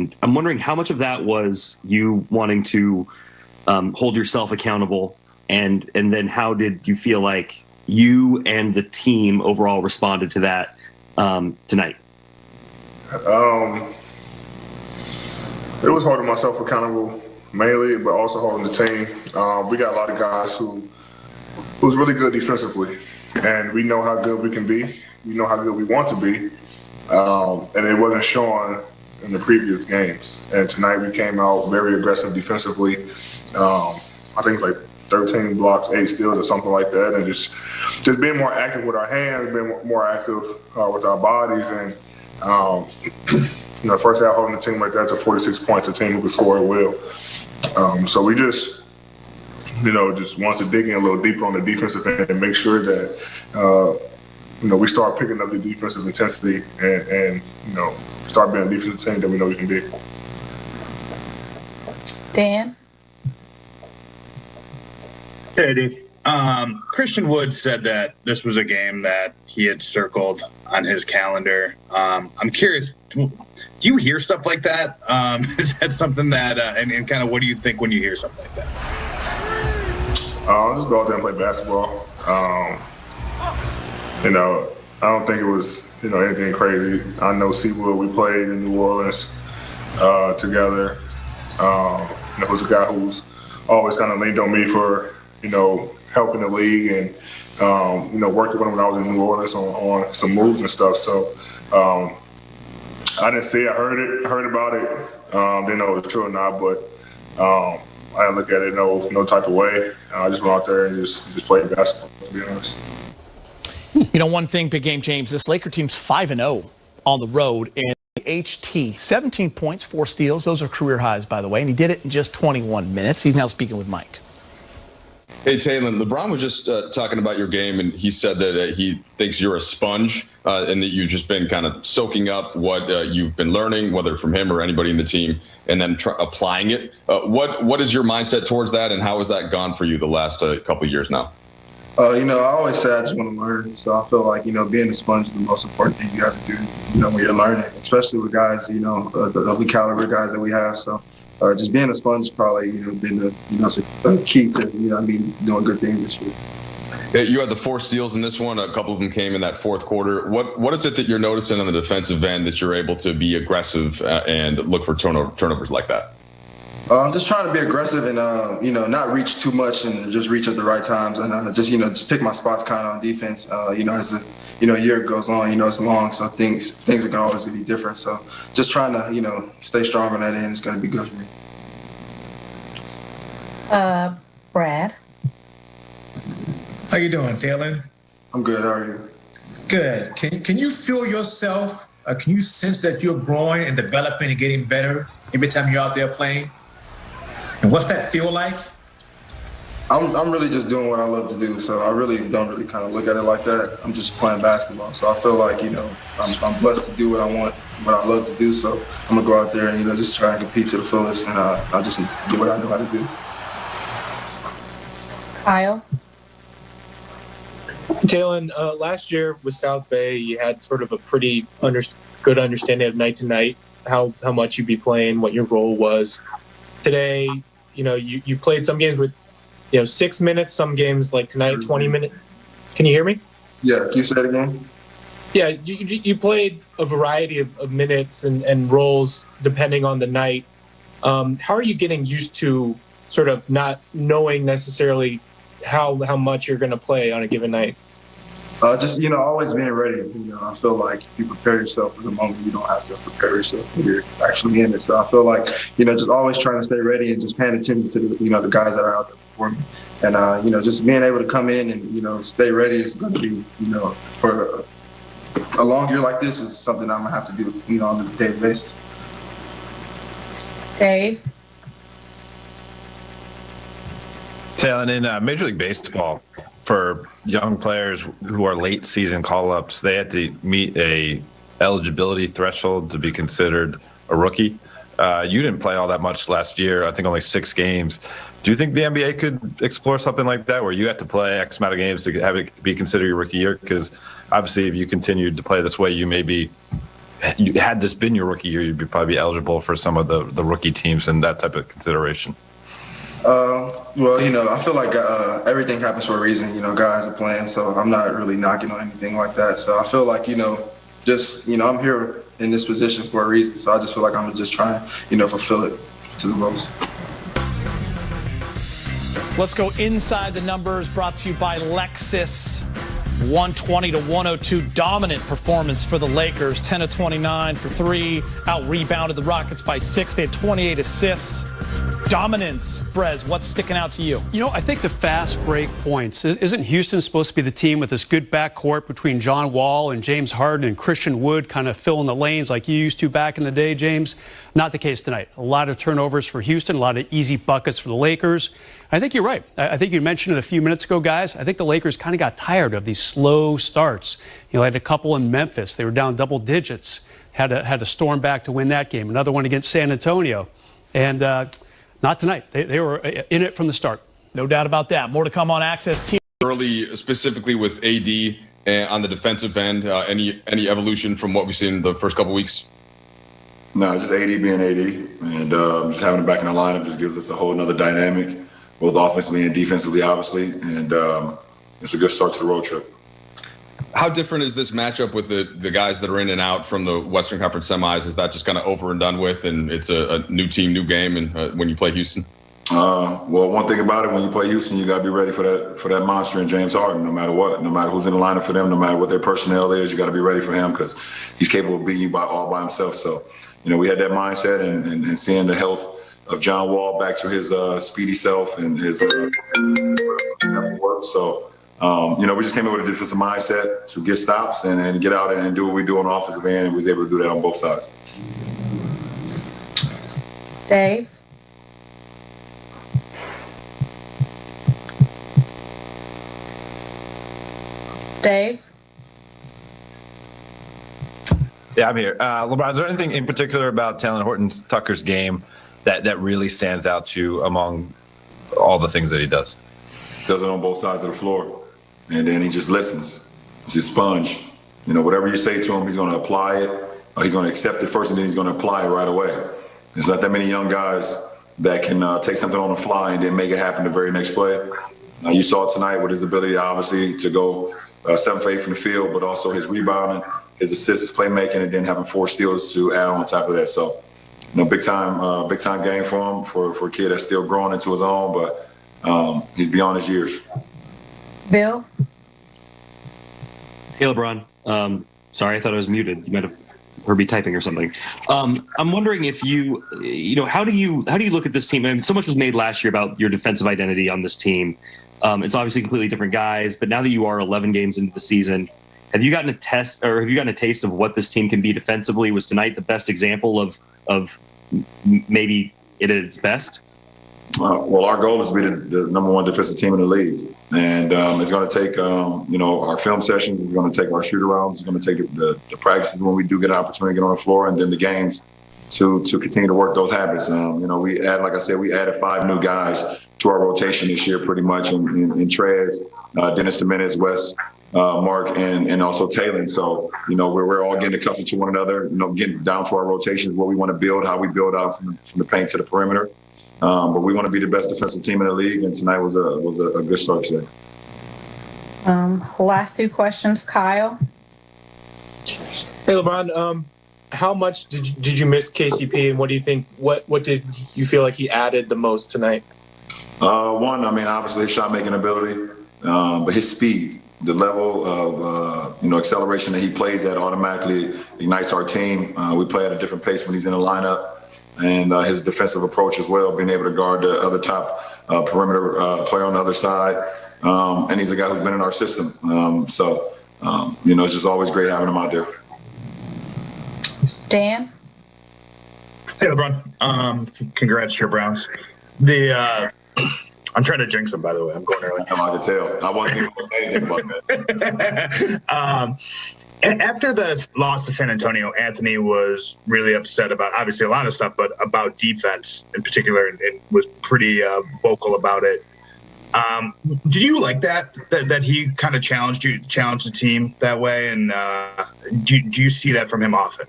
And I'm wondering how much of that was you wanting to hold yourself accountable, and then how did you feel like you and the team overall responded to that tonight? It was holding myself accountable mainly, but also holding the team. We got a lot of guys who's really good defensively, and we know how good we can be. We know how good we want to be, and it wasn't showing in the previous games. And tonight we came out very aggressive defensively. I think it's like 13 blocks, 8 steals or something like that, and just being more active with our hands, being more active with our bodies, and first half holding the team like that to 46 points, a team who could score at will. So we just want to dig in a little deeper on the defensive end and make sure that we start picking up the defensive intensity and start being a defensive team that we know we can be. Dan? Hey, Eddie. Christian Wood said that this was a game that he had circled on his calendar. I'm curious, do you hear stuff like that? Is that something that, and kind of what do you think when you hear something like that? I'll just go out there and play basketball. I don't think it was, anything crazy. I know Seawood, we played in New Orleans together. Who's a guy who's always kind of leaned on me for, helping the league, and worked with him when I was in New Orleans on some moves and stuff. So I didn't see it, I heard about it. Didn't know if it was true or not, but I didn't look at it no type of way. I just went out there and just played basketball, to be honest. One thing, Big Game James, this Laker team's 5-0 on the road, and HT, 17 points, 4 steals. Those are career highs, by the way, and he did it in just 21 minutes. He's now speaking with Mike. Hey, Taylor, LeBron was just talking about your game, and he said that he thinks you're a sponge and that you've just been kind of soaking up what you've been learning, whether from him or anybody in the team, and then applying it. What is your mindset towards that, and how has that gone for you the last couple of years now? I always say I just want to learn. So I feel like, being a sponge is the most important thing you have to do, when you're learning, especially with guys, the caliber guys that we have. So just being a sponge has probably, been the key to, doing good things this year. You had the 4 steals in this one. A couple of them came in that fourth quarter. What is it that you're noticing on the defensive end that you're able to be aggressive and look for turnovers like that? I'm just trying to be aggressive and, not reach too much and just reach at the right times, and just pick my spots kind of on defense. As the year goes on, it's long, so things are going to always be different. So just trying to, stay strong on that end is going to be good for me. Brad? How you doing, Taylor? I'm good. How are you? Good. Can you feel yourself? Can you sense that you're growing and developing and getting better every time you're out there playing? And what's that feel like? I'm really just doing what I love to do, so I really don't kind of look at it like that. I'm just playing basketball, so I feel like I'm blessed to do what I want, what I love to do. So I'm gonna go out there and just try and compete to the fullest, and I just do what I know how to do. Kyle? Taylor, last year with South Bay, you had sort of a pretty good understanding of night to night how much you'd be playing, what your role was. Today, you played some games with 6 minutes, some games like tonight 20 minutes. Can you hear me? Yeah, can you say that again? Yeah, you played a variety of minutes and roles depending on the night. How are you getting used to sort of not knowing necessarily how much you're going to play on a given night? Just always being ready. I feel like if you prepare yourself for the moment, you don't have to prepare yourself when you're actually in it. So I feel like just always trying to stay ready and just paying attention to the guys that are out there before me, and just being able to come in and stay ready is going to be for a long year like this is something I'm gonna have to do on a daily basis. Dave? Taylor, in Major League Baseball, for young players who are late season call-ups, they had to meet a eligibility threshold to be considered a rookie. You didn't play all that much last year, I think only 6 games. Do you think the NBA could explore something like that where you have to play X amount of games to have it be considered your rookie year? Because obviously if you continued to play this way, you may be had this been your rookie year, you'd be probably eligible for some of the rookie teams and that type of consideration. Well, I feel like everything happens for a reason. Guys are playing, so I'm not really knocking on anything like that. So I feel like, I'm here in this position for a reason. So I just feel like I'm just trying, fulfill it to the most. Let's go inside the numbers, brought to you by Lexus. 120 to 102, dominant performance for the Lakers. 10 of 29 for three, out-rebounded the Rockets by 6. They had 28 assists. Dominance. Brez, what's sticking out to you? I think the fast break points. Isn't Houston supposed to be the team with this good backcourt between John Wall and James Harden and Christian Wood kind of filling the lanes like you used to back in the day, James? Not the case tonight. A lot of turnovers for Houston, a lot of easy buckets for the Lakers. I think you're right. I think you mentioned it a few minutes ago, guys. I think the Lakers kind of got tired of these slow starts. They had a couple in Memphis. They were down double digits. Had to storm back to win that game. Another one against San Antonio. And not tonight. They were in it from the start. No doubt about that. More to come on Access Team. Early, specifically with AD on the defensive end, any evolution from what we've seen in the first couple weeks? No, just AD being AD, and just having him back in the lineup just gives us a whole another dynamic, both offensively and defensively, obviously, and it's a good start to the road trip. How different is this matchup with the guys that are in and out from the Western Conference semis? Is that just kind of over and done with, and it's a new team, new game, and when you play Houston? Well, one thing about it, when you play Houston, you got to be ready for that monster in James Harden, no matter what, no matter who's in the lineup for them, no matter what their personnel is, you got to be ready for him because he's capable of beating you all by himself. So, we had that mindset and seeing the health of John Wall back to his speedy self and his work. So, we just came in with a defensive mindset to get stops and get out and do what we do on the offensive end, and we was able to do that on both sides. Dave? Dave? Yeah, I'm here. LeBron, is there anything in particular about Talen Horton-Tucker's game that really stands out to you among all the things that he does? Does it on both sides of the floor, and then he just listens. He's a sponge. Whatever you say to him, he's going to apply it. He's going to accept it first, and then he's going to apply it right away. There's not that many young guys that can take something on the fly and then make it happen the very next play. You saw it tonight with his ability, obviously, to go 7 for 8 from the field, but also his rebounding, his assists, his playmaking, and then having 4 steals to add on top of that. So, big time game for him, for a kid that's still growing into his own, but he's beyond his years. Bill? Hey, LeBron. Sorry, I thought I was muted. You might have heard me typing or something. I'm wondering if how do you look at this team? I mean, so much was made last year about your defensive identity on this team. It's obviously completely different guys, but now that you are 11 games into the season, have you gotten a taste of what this team can be defensively? Was tonight the best example of maybe it at its best? Well, our goal is to be the number 1 defensive team in the league, and it's going to take our film sessions. It's going to take our shoot-arounds. It's going to take the practices when we do get an opportunity to get on the floor, and then the games to continue to work those habits. We added 5 new guys to our rotation this year, pretty much in Trez, Dennis Dominguez, Wes, Mark, and also Taylor. So we're all getting accustomed to one another. Getting down to our rotations, what we want to build, how we build out from the paint to the perimeter. But we want to be the best defensive team in the league, and tonight was a good start today. Last 2 questions, Kyle. Hey, LeBron. How much did you miss KCP, and what do you think? What did you feel like he added the most tonight? One, obviously his shot making ability, but his speed, the level of acceleration that he plays at automatically ignites our team. We play at a different pace when he's in the lineup. And his defensive approach as well, being able to guard the other top perimeter player on the other side. And he's a guy who's been in our system. It's just always great having him out there. Dan? Hey, LeBron. Congrats to your Browns. I'm trying to jinx them, by the way. I'm going early. I can tell. I wasn't even going to say anything about that. After the loss to San Antonio, Anthony was really upset about, obviously, a lot of stuff, but about defense in particular, and was pretty vocal about it. Did you like that he kind of challenged the team that way? And do you see that from him often?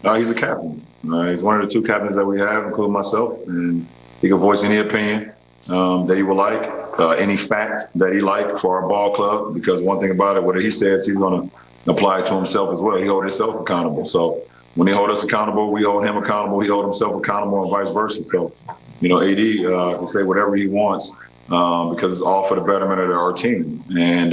He's a captain. He's one of the two captains that we have, including myself, and he can voice any opinion that he would like, any fact that he like for our ball club. Because one thing about it, whatever he says, he's going to apply it to himself as well. He holds himself accountable. So when he holds us accountable, we hold him accountable. He holds himself accountable, and vice versa. So, AD can say whatever he wants because it's all for the betterment of our team. And